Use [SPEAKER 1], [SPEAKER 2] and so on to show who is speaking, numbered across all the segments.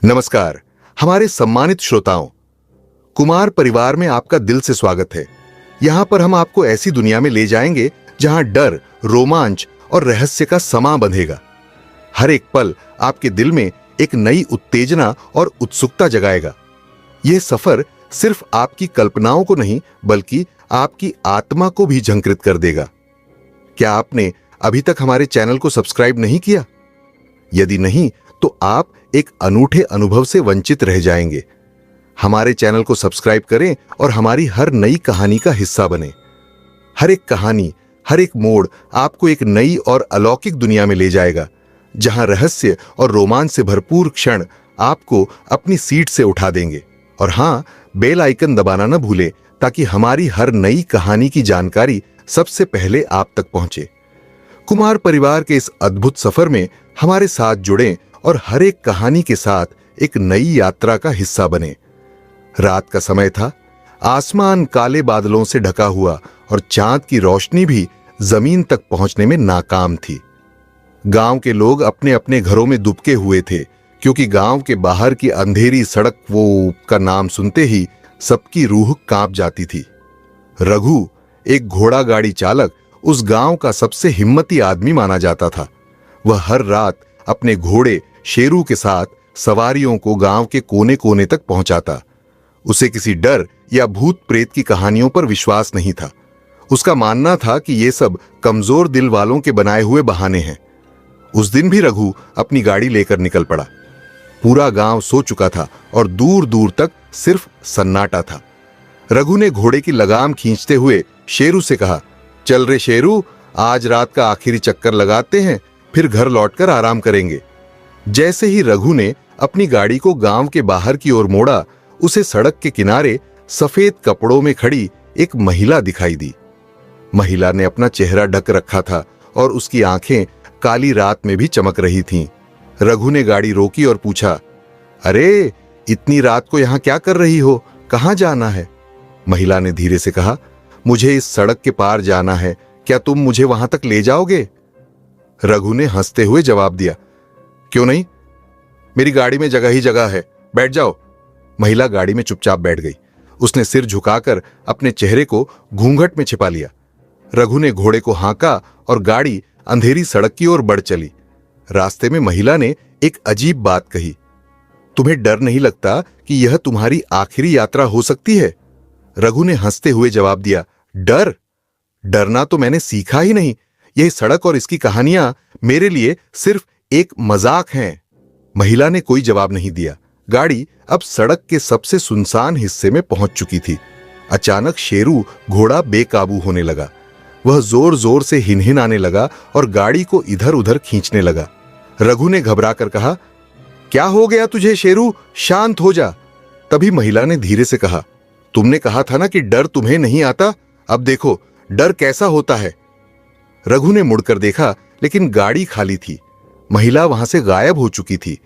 [SPEAKER 1] नमस्कार हमारे सम्मानित श्रोताओं, कुमार परिवार में आपका दिल से स्वागत है। यहाँ पर हम आपको ऐसी दुनिया में ले जाएंगे जहाँ डर, रोमांच और रहस्य का समा बंधेगा। हर एक पल आपके दिल में एक नई उत्तेजना और उत्सुकता जगाएगा। यह सफर सिर्फ आपकी कल्पनाओं को नहीं बल्कि आपकी आत्मा को भी झंकृत कर देगा। क्या आपने अभी तक हमारे चैनल को सब्सक्राइब नहीं किया? यदि नहीं तो आप एक अनूठे अनुभव से वंचित रह जाएंगे। हमारे चैनल को सब्सक्राइब करें और हमारी हर नई कहानी का हिस्सा बने। हर एक कहानी, हर एक मोड़ आपको एक नई और अलौकिक दुनिया में ले जाएगा, जहां रहस्य और रोमांच से भरपूर क्षण आपको अपनी सीट से उठा देंगे। और हां, बेल आइकन दबाना न भूलें ताकि हमारी हर नई कहानी की जानकारी सबसे पहले आप तक पहुंचे। कुमार परिवार के इस अद्भुत सफर में हमारे साथ जुड़ें और हर एक कहानी के साथ एक नई यात्रा का हिस्सा बने। रात का समय था, आसमान काले बादलों से ढका हुआ और चांद की रोशनी भी जमीन तक पहुंचने में नाकाम थी। गांव के लोग अपने अपने घरों में दुबके हुए थे, क्योंकि गांव के बाहर की अंधेरी सड़क वो का नाम सुनते ही सबकी रूह कांप जाती थी। रघु, एक घोड़ा गाड़ी चालक, उस गांव का सबसे हिम्मती आदमी माना जाता था। वह हर रात अपने घोड़े शेरू के साथ सवारियों को गांव के कोने कोने तक पहुंचाता। उसे किसी डर या भूत प्रेत की कहानियों पर विश्वास नहीं था। उसका मानना था कि ये सब कमजोर दिल वालों के बनाए हुए बहाने हैं। उस दिन भी रघु अपनी गाड़ी लेकर निकल पड़ा। पूरा गांव सो चुका था और दूर दूर तक सिर्फ सन्नाटा था। रघु ने घोड़े की लगाम खींचते हुए शेरू से कहा, चल रे शेरू, आज रात का आखिरी चक्कर लगाते हैं, फिर घर लौटकर आराम करेंगे। जैसे ही रघु ने अपनी गाड़ी को गांव के बाहर की ओर मोड़ा, उसे सड़क के किनारे सफेद कपड़ों में खड़ी एक महिला दिखाई दी। महिला ने अपना चेहरा ढक रखा था और उसकी आंखें काली रात में भी चमक रही थीं। रघु ने गाड़ी रोकी और पूछा, अरे इतनी रात को यहां क्या कर रही हो? कहां जाना है? महिला ने धीरे से कहा, मुझे इस सड़क के पार जाना है, क्या तुम मुझे वहां तक ले जाओगे? रघु ने हंसते हुए जवाब दिया, क्यों नहीं, मेरी गाड़ी में जगह ही जगह है, बैठ जाओ। महिला गाड़ी में चुपचाप बैठ गई। उसने सिर झुकाकर अपने चेहरे को घूंघट में छिपा लिया। रघु ने घोड़े को हाँका और गाड़ी अंधेरी सड़क की ओर बढ़ चली। रास्ते में महिला ने एक अजीब बात कही, तुम्हें डर नहीं लगता कि यह तुम्हारी आखिरी यात्रा हो सकती है? रघु ने हंसते हुए जवाब दिया, डर? डरना तो मैंने सीखा ही नहीं। यह सड़क और इसकी कहानियां मेरे लिए सिर्फ एक मजाक हैं। महिला ने कोई जवाब नहीं दिया। गाड़ी अब सड़क के सबसे सुनसान हिस्से में पहुंच चुकी थी। अचानक शेरू घोड़ा बेकाबू होने लगा। वह जोर जोर से हिनहिनाने लगा और गाड़ी को इधर उधर खींचने लगा। रघु ने घबराकर कहा, क्या हो गया तुझे शेरू? शांत हो जा। तभी महिला ने धीरे से कहा, तुमने कहा था ना कि डर तुम्हें नहीं आता, अब देखो डर कैसा होता है। रघु ने मुड़कर देखा, लेकिन गाड़ी खाली थी। महिला वहां से गायब हो चुकी थी।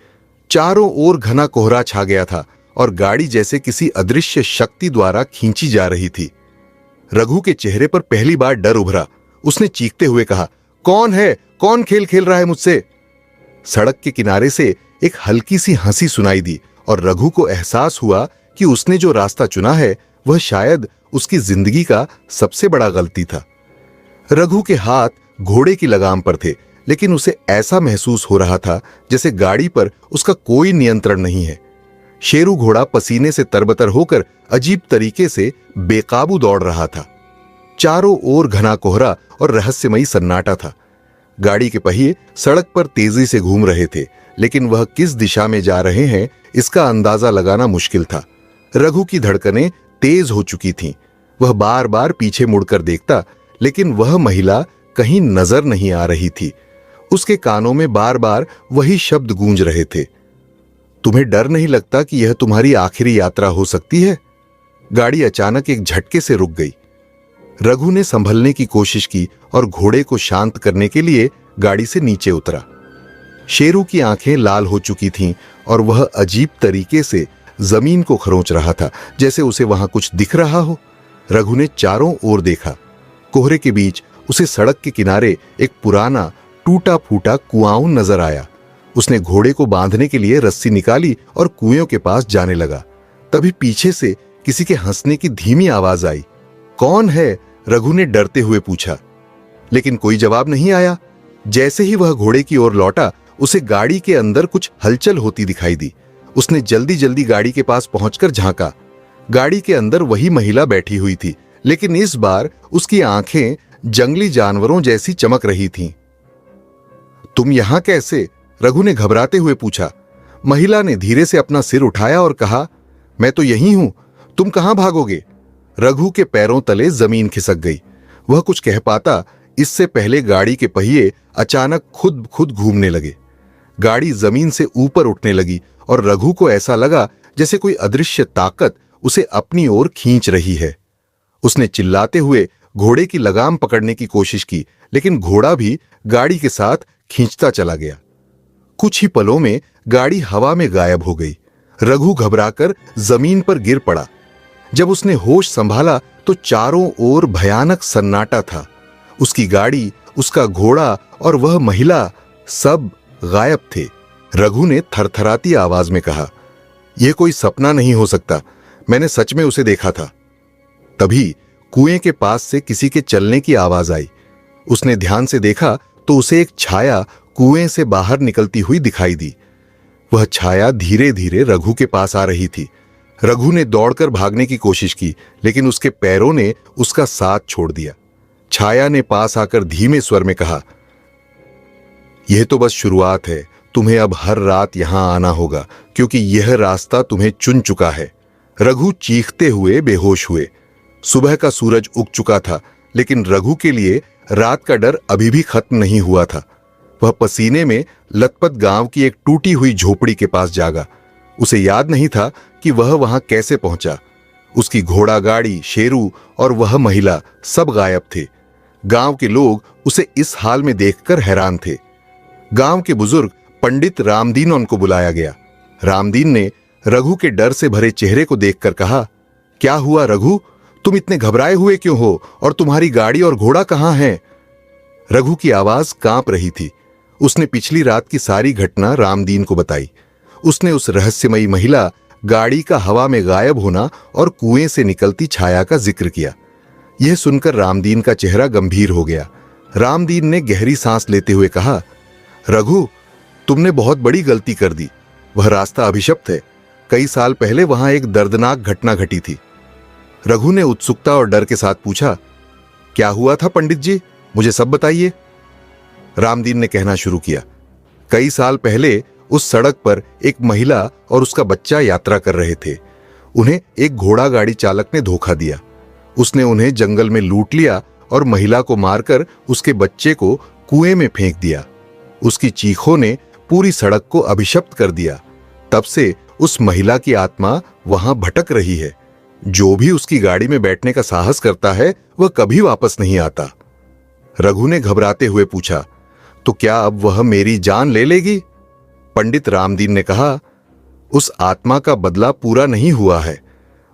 [SPEAKER 1] चारों ओर घना कोहरा छा गया था और गाड़ी जैसे किसी अदृश्य शक्ति द्वारा खींची जा रही थी। रघु के चेहरे पर पहली बार डर उभरा। उसने चीखते हुए कहा, कौन है? कौन खेल खेल रहा है मुझसे? सड़क के किनारे से एक हल्की सी हंसी सुनाई दी और रघु को एहसास हुआ कि उसने जो रास्ता चुना है वह शायद उसकी जिंदगी का सबसे बड़ा गलती था। रघु के हाथ घोड़े की लगाम पर थे, लेकिन उसे ऐसा महसूस हो रहा था जैसे गाड़ी पर उसका कोई नियंत्रण नहीं है। शेरू घोड़ा पसीने से तरबतर होकर अजीब तरीके से बेकाबू दौड़ रहा था। चारों ओर घना कोहरा और रहस्यमयी सन्नाटा था। गाड़ी के पहिए सड़क पर तेजी से घूम रहे थे, लेकिन वह किस दिशा में जा रहे हैं इसका अंदाजा लगाना मुश्किल था। रघु की धड़कनें तेज हो चुकी थीं। वह बार बार पीछे मुड़कर देखता, लेकिन वह महिला कहीं नजर नहीं आ रही थी। उसके कानों में बार बार वही शब्द गूंज रहे थे, तुम्हें डर नहीं लगता कि यह तुम्हारी आखिरी यात्रा हो सकती है? गाड़ी अचानक एक झटके से रुक गई। रघु ने संभलने की कोशिश की और घोड़े को शांत करने के लिए गाड़ी से नीचे उतरा। शेरू की आंखें लाल हो चुकी थीं और वह अजीब तरीके से जमीन को खरोंच रहा था, जैसे उसे वहां कुछ दिख रहा हो। रघु ने चारों ओर देखा। कोहरे के बीच उसे सड़क के किनारे एक पुराना टूटा फूटा कुआं नजर आया। उसने घोड़े को बांधने के लिए रस्सी निकाली और कुएं के पास जाने लगा। तभी पीछे से किसी के हंसने की धीमी आवाज आई। कौन है? रघु ने डरते हुए पूछा, लेकिन कोई जवाब नहीं आया। जैसे ही वह घोड़े की ओर लौटा, उसे गाड़ी के अंदर कुछ हलचल होती दिखाई दी। उसने जल्दी जल्दी गाड़ी के पास पहुंचकर झांका। गाड़ी के अंदर वही महिला बैठी हुई थी, लेकिन इस बार उसकी आंखें जंगली जानवरों जैसी चमक रही थीं। तुम यहां कैसे? रघु ने घबराते हुए पूछा। महिला ने धीरे से अपना सिर उठाया और कहा, मैं तो यहीं हूं, तुम कहां भागोगे? रघु के पैरों तले जमीन खिसक गई। वह कुछ कह पाता इससे पहले गाड़ी के पहिए अचानक खुद खुद घूमने लगे। गाड़ी जमीन से ऊपर उठने लगी और रघु को ऐसा लगा जैसे कोई अदृश्य ताकत उसे अपनी ओर खींच रही है। उसने चिल्लाते हुए घोड़े की लगाम पकड़ने की कोशिश की, लेकिन घोड़ा भी गाड़ी के साथ खींचता चला गया। कुछ ही पलों में गाड़ी हवा में गायब हो गई। रघु घबराकर जमीन पर गिर पड़ा। जब उसने होश संभाला तो चारों ओर भयानक सन्नाटा था। उसकी गाड़ी, उसका घोड़ा और वह महिला सब गायब थे। रघु ने थरथराती आवाज में कहा, यह कोई सपना नहीं हो सकता, मैंने सच में उसे देखा था। तभी कुएं के पास से किसी के चलने की आवाज आई। उसने ध्यान से देखा तो उसे एक छाया कुएं से बाहर निकलती हुई दिखाई दी। वह छाया धीरे धीरे रघु के पास आ रही थी। रघु ने दौड़कर भागने की कोशिश की, लेकिन उसके पैरों ने उसका साथ छोड़ दिया। छाया ने पास आकर धीमे स्वर में कहा, यह तो बस शुरुआत है, तुम्हें अब हर रात यहां आना होगा, क्योंकि यह रास्ता तुम्हें चुन चुका है। रघु चीखते हुए बेहोश हुए। सुबह का सूरज उग चुका था, लेकिन रघु के लिए रात का डर अभी भी खत्म नहीं हुआ था। वह पसीने में लथपथ गांव की एक टूटी हुई झोपड़ी के पास जागा। उसे याद नहीं था कि वह वहां कैसे पहुंचा। उसकी घोड़ा गाड़ी, शेरू और वह महिला सब गायब थे। गांव के लोग उसे इस हाल में देखकर हैरान थे। गांव के बुजुर्ग पंडित रामदीन को बुलाया गया। रामदीन ने रघु के डर से भरे चेहरे को देखकर कहा, क्या हुआ रघु? तुम इतने घबराए हुए क्यों हो? और तुम्हारी गाड़ी और घोड़ा कहां हैं? रघु की आवाज कांप रही थी। उसने पिछली रात की सारी घटना रामदीन को बताई। उसने उस रहस्यमयी महिला, गाड़ी का हवा में गायब होना और कुएं से निकलती छाया का जिक्र किया। यह सुनकर रामदीन का चेहरा गंभीर हो गया। रामदीन ने गहरी सांस लेते हुए कहा, रघु, तुमने बहुत बड़ी गलती कर दी। वह रास्ता अभिशप्त है। कई साल पहले वहां एक दर्दनाक घटना घटी थी। रघु ने उत्सुकता और डर के साथ पूछा, क्या हुआ था पंडित जी? मुझे सब बताइए। रामदीन ने कहना शुरू किया, कई साल पहले उस सड़क पर एक महिला और उसका बच्चा यात्रा कर रहे थे। उन्हें एक घोड़ा गाड़ी चालक ने धोखा दिया। उसने उन्हें जंगल में लूट लिया और महिला को मारकर उसके बच्चे को कुएं में फेंक दिया। उसकी चीखों ने पूरी सड़क को अभिशप्त कर दिया। तब से उस महिला की आत्मा वहां भटक रही है। जो भी उसकी गाड़ी में बैठने का साहस करता है, वह कभी वापस नहीं आता। रघु ने घबराते हुए पूछा, तो क्या अब वह मेरी जान ले लेगी? पंडित रामदीन ने कहा, उस आत्मा का बदला पूरा नहीं हुआ है।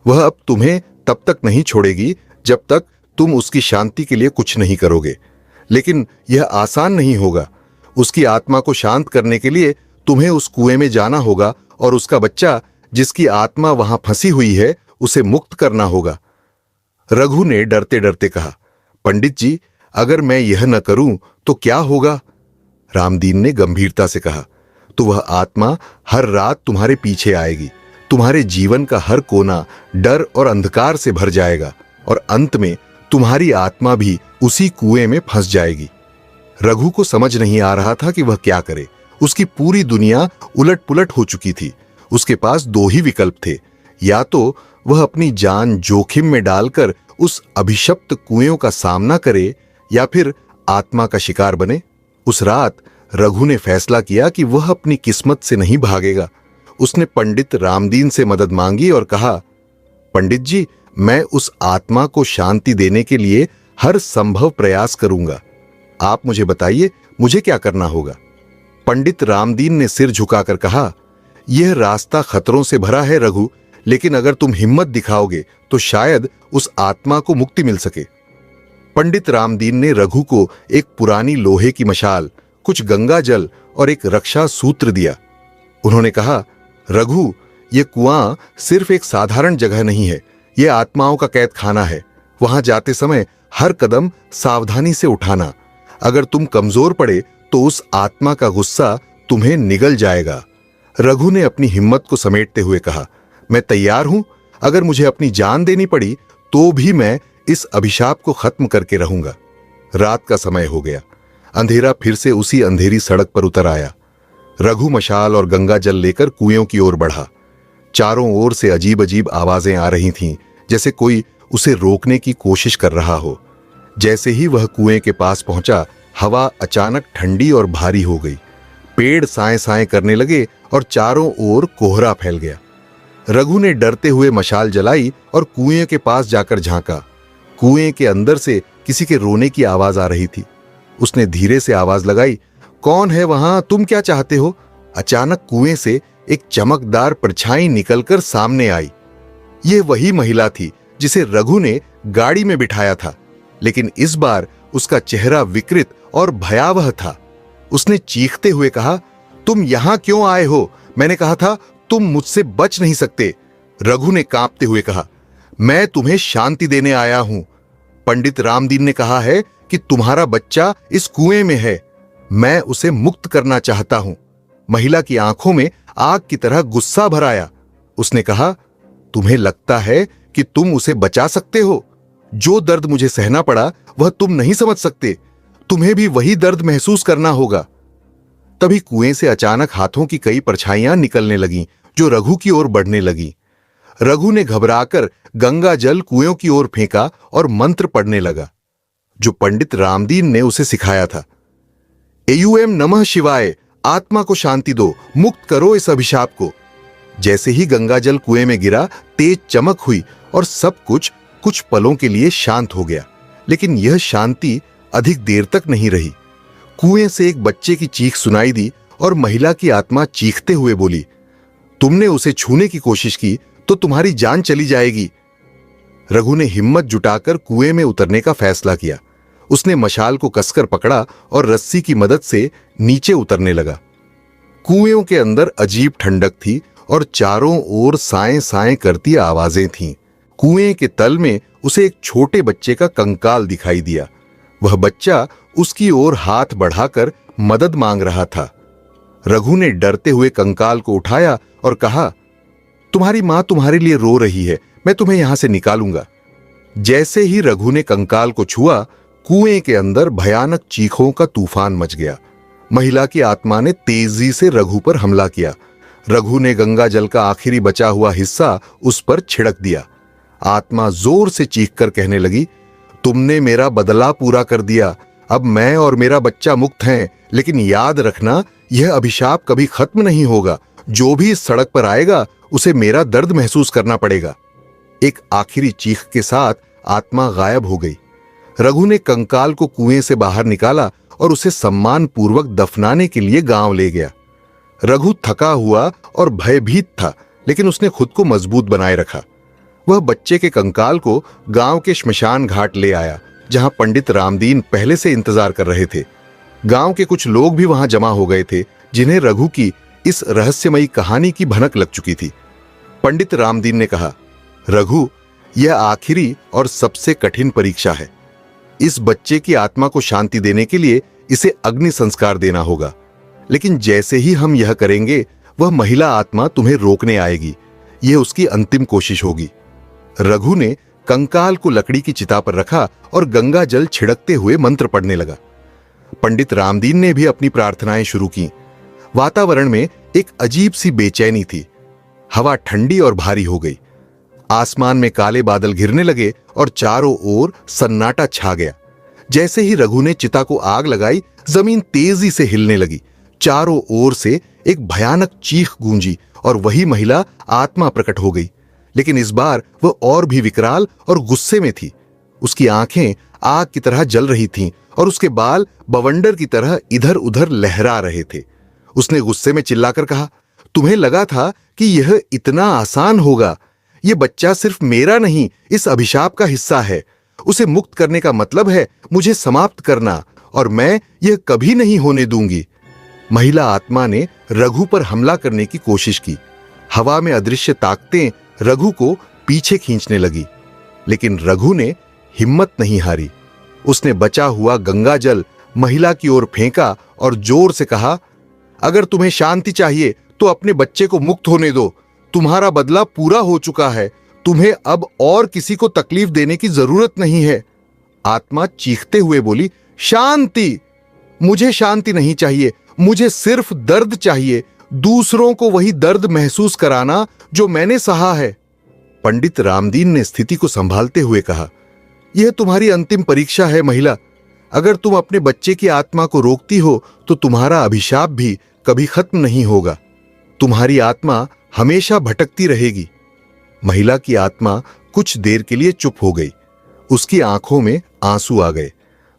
[SPEAKER 1] वह अब तुम्हें तब तक नहीं छोड़ेगी जब तक तुम उसकी शांति के लिए कुछ नहीं करोगे। लेकिन यह आसान नहीं होगा। उसकी आत्मा को शांत करने के लिए तुम्हें उस कुएं में जाना होगा और उसका बच्चा, जिसकी आत्मा वहां फंसी हुई है, उसे मुक्त करना होगा। रघु ने डरते डरते कहा, पंडित जी, अगर मैं यह न करूं तो क्या होगा? रामदीन ने गंभीरता से कहा, तो वह आत्मा हर रात तुम्हारे पीछे आएगी। तुम्हारे जीवन का हर कोना डर और अंधकार से भर जाएगा और अंत में तुम्हारी आत्मा भी उसी कुएं में फंस जाएगी। रघु को समझ नहीं आ रहा था कि वह क्या करे। उसकी पूरी दुनिया उलट पुलट हो चुकी थी। उसके पास दो ही विकल्प थे, या तो वह अपनी जान जोखिम में डालकर उस अभिशप्त कुएं का सामना करे या फिर आत्मा का शिकार बने। उस रात रघु ने फैसला किया कि वह अपनी किस्मत से नहीं भागेगा। उसने पंडित रामदीन से मदद मांगी और कहा, पंडित जी, मैं उस आत्मा को शांति देने के लिए हर संभव प्रयास करूंगा। आप मुझे बताइए, मुझे क्या करना होगा? पंडित रामदीन ने सिर झुकाकर कहा, यह रास्ता खतरों से भरा है रघु, लेकिन अगर तुम हिम्मत दिखाओगे तो शायद उस आत्मा को मुक्ति मिल सके। पंडित रामदीन ने रघु को एक पुरानी लोहे की मशाल, कुछ गंगा जल और एक रक्षा सूत्र दिया। उन्होंने कहा, रघु, ये कुआं सिर्फ एक साधारण जगह नहीं है, ये आत्माओं का कैद खाना है। वहां जाते समय हर कदम सावधानी से उठाना। अगर तुम कमजोर पड़े तो उस आत्मा का गुस्सा तुम्हें निगल जाएगा। रघु ने अपनी हिम्मत को समेटते हुए कहा, मैं तैयार हूं। अगर मुझे अपनी जान देनी पड़ी तो भी मैं इस अभिशाप को खत्म करके रहूंगा। रात का समय हो गया। अंधेरा फिर से उसी अंधेरी सड़क पर उतर आया। रघु मशाल और गंगा जल लेकर कुएं की ओर बढ़ा। चारों ओर से अजीब अजीब आवाजें आ रही थीं, जैसे कोई उसे रोकने की कोशिश कर रहा हो। जैसे ही वह कुएं के पास पहुंचा, हवा अचानक ठंडी और भारी हो गई। पेड़ साए साए करने लगे और चारों ओर कोहरा फैल गया। रघु ने डरते हुए मशाल जलाई और कुएं के पास जाकर झांका। कुएं के अंदर से किसी के रोने की आवाज आ रही थी। उसने धीरे से आवाज लगाई, कौन है वहां, तुम क्या चाहते हो? अचानक कुएं से एक चमकदार परछाई निकलकर सामने आई। यह वही महिला थी जिसे रघु ने गाड़ी में बिठाया था, लेकिन इस बार उसका चेहरा विकृत और भयावह था। उसने चीखते हुए कहा, तुम यहां क्यों आए हो? मैंने कहा था तुम मुझसे बच नहीं सकते। रघु ने कांपते हुए कहा, मैं तुम्हें शांति देने आया हूं। पंडित रामदीन ने कहा है कि तुम्हारा बच्चा इस कुएं में है। मैं उसे मुक्त करना चाहता हूं। महिला की आंखों में आग की तरह गुस्सा भर आया। उसने कहा, तुम्हें लगता है कि तुम उसे बचा सकते हो? जो दर्द मुझे सहना पड़ा वह तुम नहीं समझ सकते। तुम्हें भी वही दर्द महसूस करना होगा। तभी कुएं से अचानक हाथों की कई परछाइयां निकलने लगीं, जो रघु की ओर बढ़ने लगी। रघु ने घबराकर गंगा जल कुएं की ओर फेंका और मंत्र पढ़ने लगा, जो पंडित रामदीन ने उसे सिखाया था। एयूएम नमः शिवाय, आत्मा को शांति दो, मुक्त करो इस अभिशाप को। जैसे ही गंगा जल कुएं में गिरा, तेज चमक हुई और सब कुछ पलों के लिए शांत हो गया। लेकिन यह शांति अधिक देर तक नहीं रही। कुएं से एक बच्चे की चीख सुनाई दी और महिला की आत्मा चीखते हुए बोली, तुमने उसे छूने की कोशिश की तो तुम्हारी जान चली जाएगी। रघु ने हिम्मत जुटाकर कुएं में उतरने का फैसला किया। उसने मशाल को कसकर पकड़ा और रस्सी की मदद से नीचे उतरने लगा। कुएं के अंदर अजीब ठंडक थी और चारों ओर साए साए करती आवाजें थीं। कुएं के तल में उसे एक छोटे बच्चे का कंकाल दिखाई दिया। वह बच्चा उसकी ओर हाथ बढ़ाकर मदद मांग रहा था। रघु ने डरते हुए कंकाल को उठाया और कहा, तुम्हारी मां तुम्हारे लिए रो रही है, मैं तुम्हें यहां से निकालूंगा। जैसे ही रघु ने कंकाल को छुआ, कुएं के अंदर भयानक चीखों का तूफान मच गया। महिला की आत्मा ने तेजी से रघु पर हमला किया। रघु ने गंगा जल का आखिरी बचा हुआ हिस्सा उस पर छिड़क दिया। आत्मा जोर से चीखकर कहने लगी, तुमने मेरा बदला पूरा कर दिया। अब मैं और मेरा बच्चा मुक्त हैं, लेकिन याद रखना, यह अभिशाप कभी खत्म नहीं होगा। जो भी इस सड़क पर आएगा उसे मेरा दर्द महसूस करना पड़ेगा। एक आखिरी चीख के साथ आत्मा गायब हो गई। रघु ने कंकाल को कुएं से बाहर निकाला और उसे सम्मानपूर्वक दफनाने के लिए गांव ले गया। रघु थका हुआ और भयभीत था, लेकिन उसने खुद को मजबूत बनाए रखा। वह बच्चे के कंकाल को गांव के श्मशान घाट ले आया, जहां पंडित रामदीन पहले से इंतजार कर रहे थे। गांव के कुछ लोग भी वहां जमा हो गए थे, जिन्हें रघु की इस रहस्यमयी कहानी की भनक लग चुकी थी। पंडित रामदीन ने कहा, रघु, यह आखिरी और सबसे कठिन परीक्षा है। इस बच्चे की आत्मा को शांति देने के लिए इसे अग्नि संस्कार देना होगा। लेकिन जैसे ही हम यह करेंगे, वह महिला आत्मा तुम्हें रोकने आएगी। यह उसकी अंतिम कोशिश होगी। रघु ने कंकाल को लकड़ी की चिता पर रखा और गंगा जल छिड़कते हुए मंत्र पढ़ने लगा। पंडित रामदीन ने भी अपनी प्रार्थनाएं शुरू की। वातावरण में एक अजीब सी बेचैनी थी। हवा ठंडी और भारी हो गई। आसमान में काले बादल घिरने लगे और चारों ओर सन्नाटा छा गया। जैसे ही रघु ने चिता को आग लगाई, जमीन तेजी से हिलने लगी। चारों ओर से एक भयानक चीख गूंजी और वही महिला आत्मा प्रकट हो गई। लेकिन इस बार वह और भी विकराल और गुस्से में थी। उसकी आंखें आग की तरह जल रही थीं और उसके बाल बवंडर की तरह इधर उधर लहरा रहे थे। उसने गुस्से में चिल्लाकर कहा, तुम्हें लगा था कि यह इतना आसान होगा? यह बच्चा सिर्फ मेरा नहीं, इस अभिशाप का हिस्सा है। उसे मुक्त करने का मतलब है मुझे समाप्त करना और मैं यह कभी नहीं होने दूंगी। महिला आत्मा ने रघु पर हमला करने की कोशिश की। हवा में अदृश्य ताकतें रघु को पीछे खींचने लगी, लेकिन रघु ने हिम्मत नहीं हारी। उसने बचा हुआ गंगा जल महिला की ओर फेंका और जोर से कहा, अगर तुम्हें शांति चाहिए तो अपने बच्चे को मुक्त होने दो। तुम्हारा बदला पूरा हो चुका है। तुम्हें अब और किसी को तकलीफ देने की जरूरत नहीं है। आत्मा चीखते हुए बोली, शांति! मुझे शांति नहीं चाहिए, मुझे सिर्फ दर्द चाहिए, दूसरों को वही दर्द महसूस कराना जो मैंने सहा है। पंडित रामदीन ने स्थिति को संभालते हुए कहा, यह तुम्हारी अंतिम परीक्षा है महिला। अगर तुम अपने बच्चे की आत्मा को रोकती हो तो तुम्हारा अभिशाप भी कभी खत्म नहीं होगा। तुम्हारी आत्मा हमेशा भटकती रहेगी। महिला की आत्मा कुछ देर के लिए चुप हो गई। उसकी आंखों में आंसू आ गए।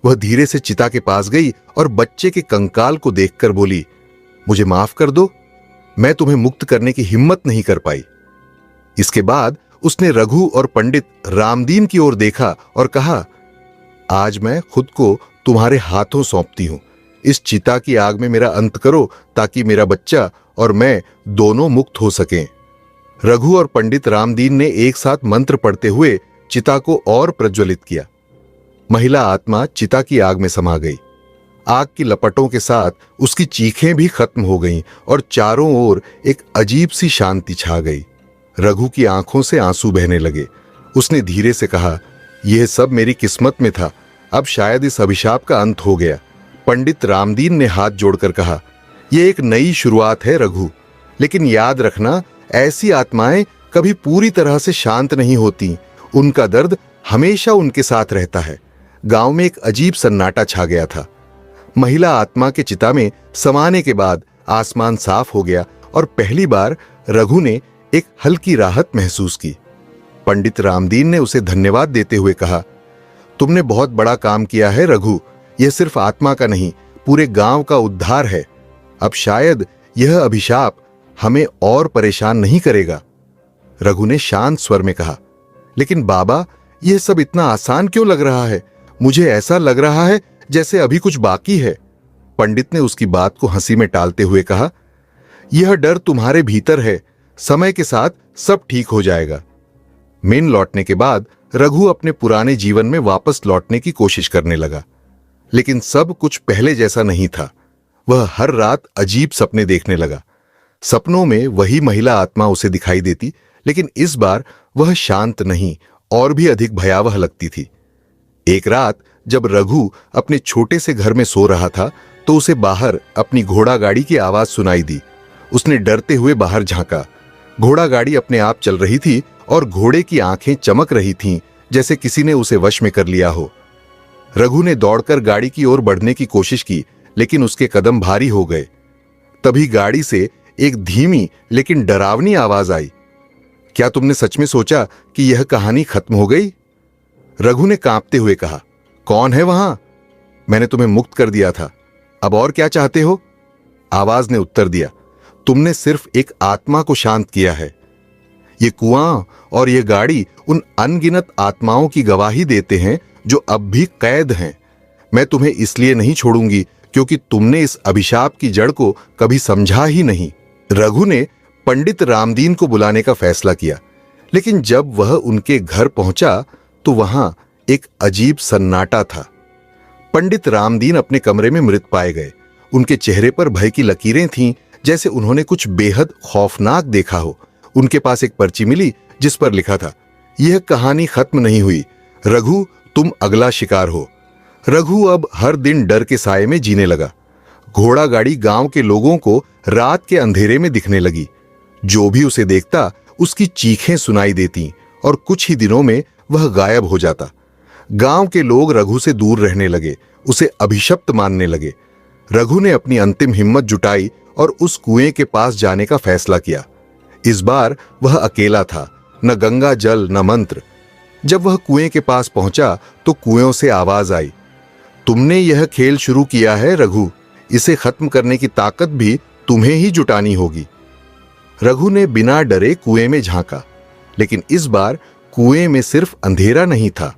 [SPEAKER 1] वह धीरे से चिता के पास गई और बच्चे के कंकाल को देखकर बोली, मुझे माफ कर दो, मैं तुम्हें मुक्त करने की हिम्मत नहीं कर पाई। इसके बाद उसने रघु और पंडित रामदीन की ओर देखा और कहा, आज मैं खुद को तुम्हारे हाथों सौंपती हूं। इस चिता की आग में मेरा अंत करो ताकि मेरा बच्चा और मैं दोनों मुक्त हो सकें। रघु और पंडित रामदीन ने एक साथ मंत्र पढ़ते हुए चिता को और प्रज्वलित किया। महिला आत्मा चिता की आग में समा गई। आग की लपटों के साथ उसकी चीखें भी खत्म हो गईं और चारों ओर एक अजीब सी शांति छा गई। रघु की आंखों से आंसू बहने लगे। उसने धीरे से कहा, यह सब मेरी किस्मत में था। अब शायद इस अभिशाप का अंत हो गया। पंडित रामदीन ने हाथ जोड़कर कहा, यह एक नई शुरुआत है रघु, लेकिन याद रखना, ऐसी आत्माएं कभी पूरी तरह से शांत नहीं होती। उनका दर्द हमेशा उनके साथ रहता है। गांव में एक अजीब सन्नाटा छा गया था। महिला आत्मा के चिता में समाने के बाद आसमान साफ हो गया और पहली बार रघु ने एक हल्की राहत महसूस की। पंडित रामदीन ने उसे धन्यवाद देते हुए कहा, तुमने बहुत बड़ा काम किया है रघु। यह सिर्फ आत्मा का नहीं, पूरे गांव का उद्धार है। अब शायद यह अभिशाप हमें और परेशान नहीं करेगा। रघु ने शांत स्वर में कहा, लेकिन बाबा, यह सब इतना आसान क्यों लग रहा है? मुझे ऐसा लग रहा है जैसे अभी कुछ बाकी है। पंडित ने उसकी बात को हंसी में टालते हुए कहा, यह डर तुम्हारे भीतर है। समय के साथ सब ठीक हो जाएगा। मेन लौटने के बाद रघु अपने पुराने जीवन में वापस लौटने की कोशिश करने लगा, लेकिन सब कुछ पहले जैसा नहीं था। वह हर रात अजीब सपने देखने लगा। सपनों में वही महिला आत्मा उसे दिखाई देती, लेकिन इस बार वह शांत नहीं और भी अधिक भयावह लगती थी। एक रात जब रघु अपने छोटे से घर में सो रहा था तो उसे बाहर अपनी घोड़ा गाड़ी की आवाज सुनाई दी। उसने डरते हुए बाहर झांका। घोड़ा गाड़ी अपने आप चल रही थी और घोड़े की आंखें चमक रही थीं, जैसे किसी ने उसे वश में कर लिया हो। रघु ने दौड़कर गाड़ी की ओर बढ़ने की कोशिश की, लेकिन उसके कदम भारी हो गए। तभी गाड़ी से एक धीमी लेकिन डरावनी आवाज आई, क्या तुमने सच में सोचा कि यह कहानी खत्म हो गई? रघु ने कांपते हुए कहा, कौन है वहां? मैंने तुम्हें मुक्त कर दिया था, अब और क्या चाहते हो? आवाज ने उत्तर दिया, तुमने सिर्फ एक आत्मा को शांत किया है। ये कुआं और ये गाड़ी उन अनगिनत आत्माओं की गवाही देते हैं जो अब भी कैद हैं। मैं तुम्हें इसलिए नहीं छोड़ूंगी क्योंकि तुमने इस अभिशाप की जड़ को कभी समझा ही नहीं। रघु ने पंडित रामदीन को बुलाने का फैसला किया, लेकिन जब वह उनके घर पहुंचा तो वहां एक अजीब सन्नाटा था। पंडित रामदीन अपने कमरे में मृत पाए गए। उनके चेहरे पर भय की लकीरें थीं, जैसे उन्होंने कुछ बेहद खौफनाक देखा हो। उनके पास एक पर्ची मिली जिस पर लिखा था, यह कहानी खत्म नहीं हुई, रघु तुम अगला शिकार हो। रघु अब हर दिन डर के साये में जीने लगा। घोड़ा गाड़ी गांव के लोगों को रात के अंधेरे में दिखने लगी। जो भी उसे देखता उसकी चीखें सुनाई देती और कुछ ही दिनों में वह गायब हो जाता। गांव के लोग रघु से दूर रहने लगे, उसे अभिशप्त मानने लगे। रघु ने अपनी अंतिम हिम्मत जुटाई और उस कुएं के पास जाने का फैसला किया। इस बार वह अकेला था, न गंगा जल न मंत्र। जब वह कुएं के पास पहुंचा तो कुएं से आवाज आई, तुमने यह खेल शुरू किया है रघु, इसे खत्म करने की ताकत भी तुम्हें ही जुटानी होगी। रघु ने बिना डरे कुएं में झांका, लेकिन इस बार कुएं में सिर्फ अंधेरा नहीं था,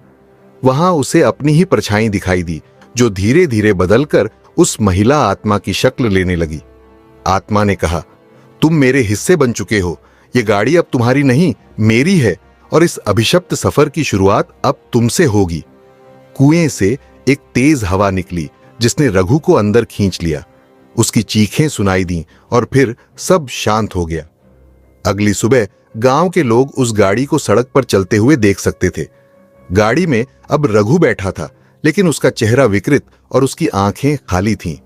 [SPEAKER 1] वहां उसे अपनी ही परछाई दिखाई दी जो धीरे धीरे बदलकर उस महिला आत्मा की शक्ल लेने लगी। आत्मा ने कहा, तुम मेरे हिस्से बन चुके हो, ये गाड़ी अब तुम्हारी नहीं, मेरी है, और इस अभिशप्त सफर की शुरुआत अब तुमसे होगी। कुएं से एक तेज हवा निकली जिसने रघु को अंदर खींच लिया। उसकी चीखें सुनाई दी और फिर सब शांत हो गया। अगली सुबह गांव के लोग उस गाड़ी को सड़क पर चलते हुए देख सकते थे। गाड़ी में अब रघु बैठा था, लेकिन उसका चेहरा विकृत और उसकी आंखें खाली थीं।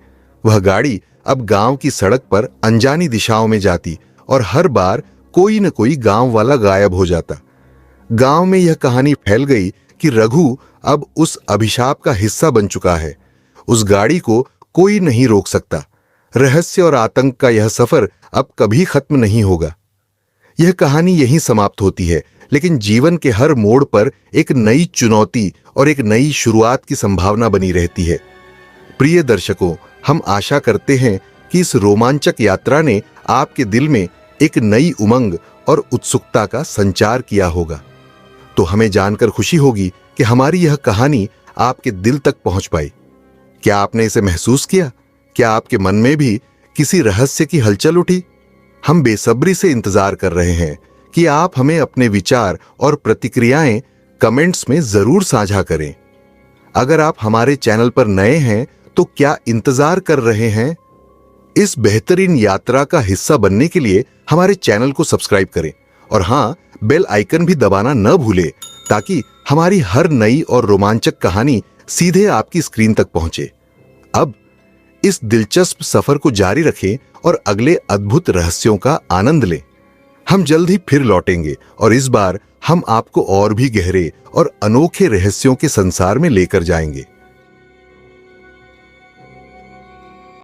[SPEAKER 1] वह गाड़ी अब गांव की सड़क पर अनजानी दिशाओं में जाती और हर बार कोई न कोई गांव वाला गायब हो जाता। गांव में यह कहानी फैल गई कि रघु अब उस अभिशाप का हिस्सा बन चुका है। उस गाड़ी को कोई नहीं रोक सकता। रहस्य और आतंक का यह सफर अब कभी खत्म नहीं होगा। यह कहानी यहीं समाप्त होती है, लेकिन जीवन के हर मोड़ पर एक नई चुनौती और एक नई शुरुआत की संभावना बनी रहती है। प्रिय दर्शकों, हम आशा करते हैं कि इस रोमांचक यात्रा ने आपके दिल में एक नई उमंग और उत्सुकता का संचार किया होगा। तो हमें जानकर खुशी होगी कि हमारी यह कहानी आपके दिल तक पहुंच पाई। क्या आपने इसे महसूस किया? क्या आपके मन में भी किसी रहस्य की हलचल उठी? हम बेसब्री से इंतजार कर रहे हैं कि आप हमें अपने विचार और प्रतिक्रियाएं कमेंट्स में जरूर साझा करें। अगर आप हमारे चैनल पर नए हैं तो क्या इंतजार कर रहे हैं? इस बेहतरीन यात्रा का हिस्सा बनने के लिए हमारे चैनल को सब्सक्राइब करें और हां, बेल आइकन भी दबाना न भूलें ताकि हमारी हर नई और रोमांचक कहानी सीधे आपकी स्क्रीन तक पहुंचे। अब इस दिलचस्प सफर को जारी रखें और अगले अद्भुत रहस्यों का आनंद लें। हम जल्द ही फिर लौटेंगे और इस बार हम आपको और भी गहरे और अनोखे रहस्यों के संसार में लेकर जाएंगे।